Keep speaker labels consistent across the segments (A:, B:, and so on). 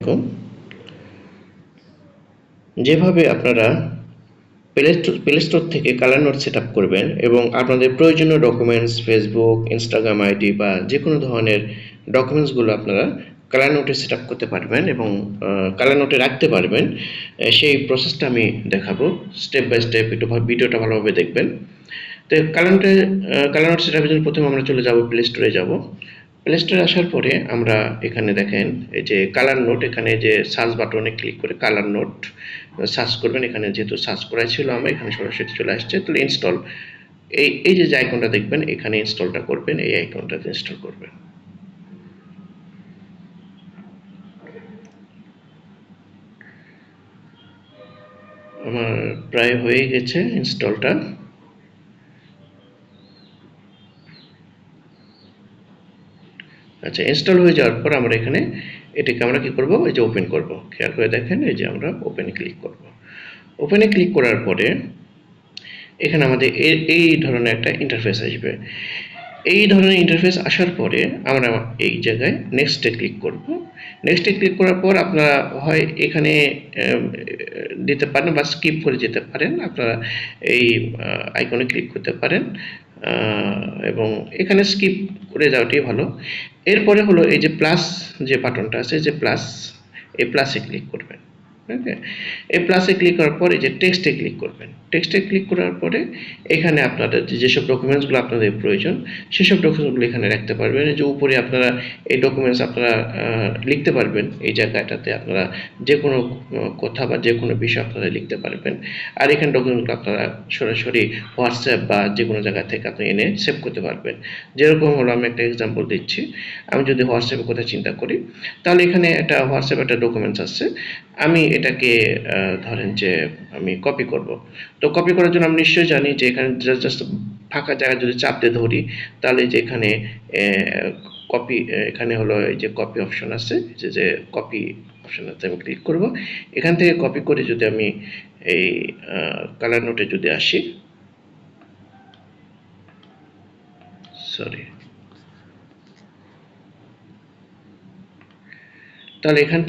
A: দেখুন, যেভাবে আপনারা প্লে স্টোর থেকে কালার নোট সেট আপ করবেন এবং আপনাদের প্রয়োজনীয় ডকুমেন্টস ফেসবুক ইনস্টাগ্রাম আইডি বা যে কোনো ধরনের ডকুমেন্টসগুলো আপনারা কালার নোটে সেট আপ করতে পারবেন এবং কালার নোটে রাখতে পারবেন, সেই প্রসেসটা আমি দেখাবো স্টেপ বাই স্টেপ। একটু ভিডিওটা ভালোভাবে দেখবেন। তো কালার নোট সেট আপের জন্য প্রথমে আমরা চলে যাব প্লে স্টোরে যাব। প্লে স্টোরে আসার পরে আমরা এখানে দেখেন এই যে কালার নোট, এখানে যে সার্চ বাটনে ক্লিক করে কালার নোট সার্চ করবেন। এখানে যেহেতু সার্চ করা ছিল আমার, এখানে সরাসরি চলে আসছে। তাহলে ইনস্টল, এই যে আইকনটা দেখবেন এখানে ইনস্টলটা করবেন, এই আইকনটাতে ইনস্টল করবেন। আমার প্রায় হয়ে গেছে ইনস্টলটা। আচ্ছা, ইনস্টল হয়ে যাওয়ার পর আমরা এখানে এটাকে আমরা কি করব, এই যে ওপেন করব। খেয়াল করে দেখেন, এই যে আমরা ওপেনে ক্লিক করব। ওপেনে ক্লিক করার পরে এখানে আমাদের এই ধরনের একটা ইন্টারফেস আসবে। এই ধরনের ইন্টারফেস আসার পরে আমরা এই জায়গায় নেক্সটে ক্লিক করব। নেক্সটে ক্লিক করার পর আপনারা হয় এখানে দিতে পারেন বা স্কিপ করে যেতে পারেন। আপনারা এই আইকনে ক্লিক করতে পারেন এবং এখানে স্কিপ করে যাওয়াটাই ভালো। এরপরে হলো এই যে প্লাস যে বাটনটা আছে, যে প্লাস, এই প্লাসে ক্লিক করবেন। ওকে, এই প্লাসে ক্লিক করার পর এই যে টেক্সটে ক্লিক করবেন। টেক্সটে ক্লিক করার পরে এখানে আপনাদের যেসব ডকুমেন্টসগুলো আপনাদের প্রয়োজন সেসব ডকুমেন্টসগুলো এখানে রাখতে পারবেন। এই যে উপরে আপনারা এই ডকুমেন্টস আপনারা লিখতে পারবেন। এই জায়গাটাতে আপনারা যে কোনো কথা বা যে কোনো বিষয় আপনারা লিখতে পারবেন। আর এখানে ডকুমেন্টগুলো আপনারা সরাসরি হোয়াটসঅ্যাপ বা যে কোনো জায়গা থেকে আপনি এনে সেভ করতে পারবেন। যেরকম হলো, আমি একটা এক্সাম্পল দিচ্ছি। আমি যদি হোয়াটসঅ্যাপের কথা চিন্তা করি, তাহলে এখানে একটা হোয়াটসঅ্যাপ একটা ডকুমেন্টস আছে। আমি এটাকে ধরেন যে আমি কপি করব। তো কপি করার জন্য আমি নিশ্চয়ই জানি যে এখানে জাস্ট ফাঁকা জায়গা যদি চাপ দিয়ে ধরি, তাহলে যে এখানে কপি, এখানে হলো এই যে কপি অপশন আছে, যে কপি অপশানটাতে আমি ক্লিক করব। এখান থেকে কপি করে যদি আমি এই কালার নোটে যদি আসি, সরি, তাহলে এখান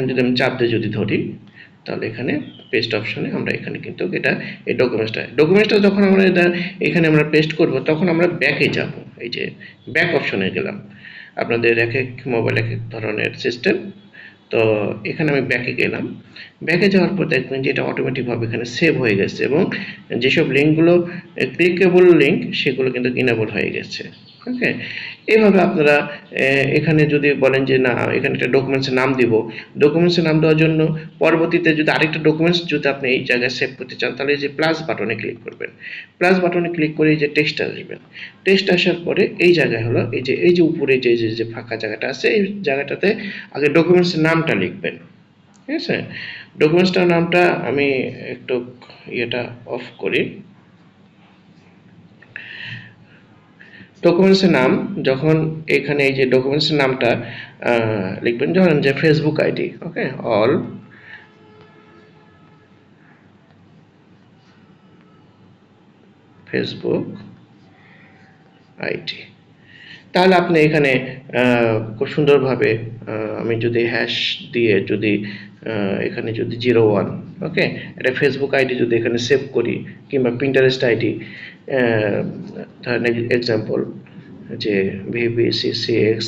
A: যদি আমি চাপ দিয়ে যদি ধরি, তাহলে এখানে পেস্ট অপশনে আমরা এখানে কিন্তু এটা এই ডকুমেন্টসটা যখন আমরা এখানে আমরা পেস্ট করব, তখন আমরা ব্যাকে যাব। এই যে ব্যাক অপশনে গেলাম। আপনাদের এক এক মোবাইল এক এক ধরনের সিস্টেম। তো এখানে আমি ব্যাকে গেলাম। ব্যাকে যাওয়ার পর দেখবেন যে এটা অটোমেটিকভাবে এখানে সেভ হয়ে গেছে এবং যেসব লিঙ্কগুলো ক্লিকেবল লিঙ্ক সেগুলো কিন্তু ইনেবল হয়ে গেছে। ওকে, এইভাবে আপনারা এখানে যদি বলেন যে না, এখানে একটা ডকুমেন্টসের নাম দিব, ডকুমেন্টসের নাম দেওয়ার জন্য পরবর্তীতে যদি আরেকটা ডকুমেন্টস যদি আপনি এই জায়গায় সেভ করতে চান, তাহলে এই যে প্লাস বাটনে ক্লিক করবেন। প্লাস বাটনে ক্লিক করে এই যে টেক্সট আসবেন। টেক্সট আসার পরে এই জায়গায় হলো এই যে উপরে যে ফাঁকা জায়গাটা আছে, এই জায়গাটাতে আগে ডকুমেন্টসের নামটা লিখবেন। ঠিক আছে, ডকুমেন্টসটার নামটা আমি একটু ইয়েটা অফ করি। ডকুমেন্টসের নাম যখন এখানে এই যে ডকুমেন্টসের নামটা লিখবেন, ধরেন যে ফেসবুক আইডি। ওকে, অল ফেসবুক আইডি। তাহলে আপনি এখানে খুব সুন্দরভাবে আমি যদি হ্যাশ দিয়ে যদি এখানে যদি 01, ওকে, এটা ফেসবুক আইডি যদি এখানে সেভ করি, কিংবা পিন্টারেস্ট আইডি, ধরেন এক্সাম্পল যে vbccx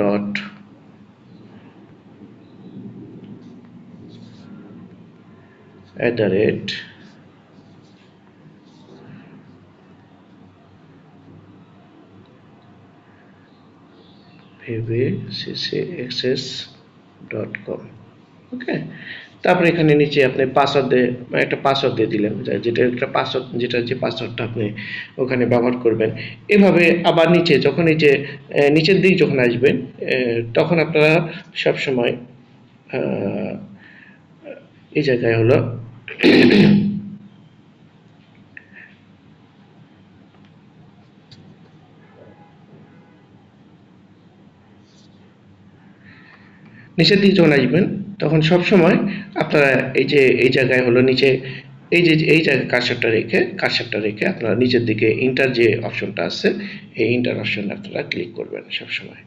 A: dot at the rate vbccxs.com। ওকে, তারপরে এখানে নিচে আপনি পাসওয়ার্ড দিয়ে একটা পাসওয়ার্ড দিয়ে দিলেন, যেটা একটা পাসওয়ার্ড, যে পাসওয়ার্ডটা আপনি ওখানে ব্যবহার করবেন। এভাবে আবার নিচে যখন এই যে নিচের দিক যখন আসবেন, তখন আপনারা সবসময় এই জায়গায় হলো নিচের দিকে যখন আসবেন, তখন সবসময় আপনারা এই জায়গায় হলো নিচে এই জায়গায় কার্সারটা রেখে আপনারা নিচের দিকে ইন্টার যে অপশনটা আছে, এই ইন্টার অপশনে আপনারা ক্লিক করবেন সবসময়।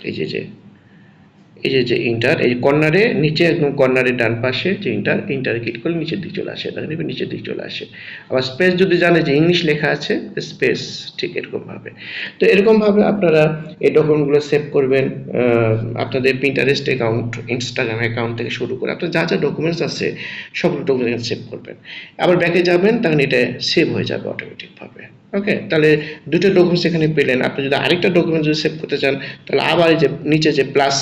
A: এই যে ইন্টার, এই কর্নারে নিচে একদম কর্নারে ডান পাশে যে ইন্টারে ক্লিক করলে নিচের দিকে চলে আসে, দেখেন এবার নিচের দিকে চলে আসে। আবার স্পেস যদি জানে যে ইংলিশ লেখা আছে, স্পেস, ঠিক এরকমভাবে। তো এরকমভাবে আপনারা এই ডকুমেন্টগুলো সেভ করবেন আপনাদের পিন্টারেস্ট অ্যাকাউন্ট, ইনস্টাগ্রাম অ্যাকাউন্ট থেকে শুরু করে আপনার যা যা ডকুমেন্টস আছে সবগুলো ডকুমেন্ট সেভ করবেন। আবার ব্যাকে যাবেন, তখন এটা সেভ হয়ে যাবে অটোমেটিকভাবে। ওকে, তাহলে দুটো ডকুমেন্টস এখানে পেলেন। আপনি যদি আরেকটা ডকুমেন্ট যদি সেভ করতে চান, তাহলে আবার এই যে নিচে যে প্লাস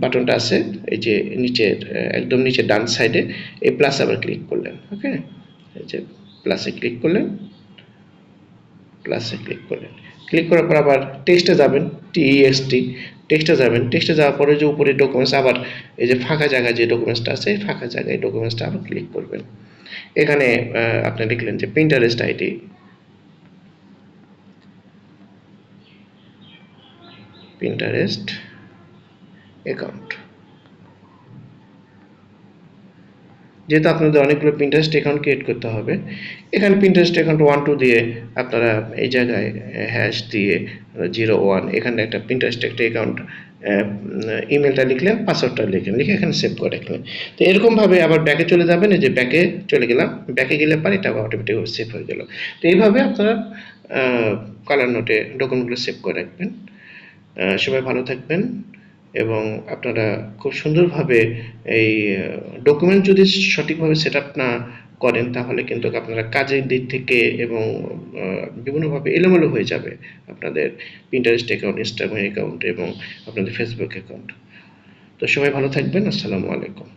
A: বাটনটা আছে, এই যে নিচের একদম নিচে ডান সাইডে এই প্লাস আবার ক্লিক করলেন। ওকে, এই যে প্লাসে ক্লিক করলেন, ক্লিক করার পর আবার টেক্সটে যাবেন, টেক্সটে যাবেন। টেক্সটে যাওয়ার পরে যে উপরে ডকুমেন্টস, আবার এই যে ফাঁকা জায়গায় যে ডকুমেন্টসটা আছে, এই ফাঁকা জায়গায় ডকুমেন্টসটা আবার ক্লিক করবেন। এখানে আপনি লিখলেন যে পিন্টারেস্ট আইডি, পিন্টারেস্ট অ্যাকাউন্ট। যেহেতু আপনাদের অনেকগুলো পিন্টারেস্ট অ্যাকাউন্ট ক্রিয়েট করতে হবে, এখানে পিন্টারেস্ট অ্যাকাউন্ট 1 2 দিয়ে আপনারা এই জায়গায় হ্যাশ দিয়ে 01, এখানে একটা পিন্টারেস্ট একটা অ্যাকাউন্ট ইমেলটা লিখলেন, পাসওয়ার্ডটা লিখলেন, লিখে এখানে সেভ করে রাখলেন। তো এরকমভাবে আবার ব্যাকে চলে যাবেন, এই যে ব্যাকে চলে গেলাম, ব্যাকে গেলে পরে এটা অটোমেটিকভাবে সেভ হয়ে গেল। তো এইভাবে আপনারা কালার নোটে ডকুমেন্টগুলো সেভ করে রাখবেন। সবাই ভালো থাকবেন, এবং আপনারা খুব সুন্দরভাবে এই ডকুমেন্ট যদি সঠিকভাবে সেট আপ না করেন, তাহলে কিন্তু আপনারা কাজের দিক থেকে এবং বিভিন্নভাবে এলোমেলো হয়ে যাবে আপনাদের পিন্টারেস্ট অ্যাকাউন্ট, ইনস্টাগ্রাম অ্যাকাউন্ট এবং আপনাদের ফেসবুক অ্যাকাউন্ট। তো সবাই ভালো থাকবেন। আসসালামু আলাইকুম।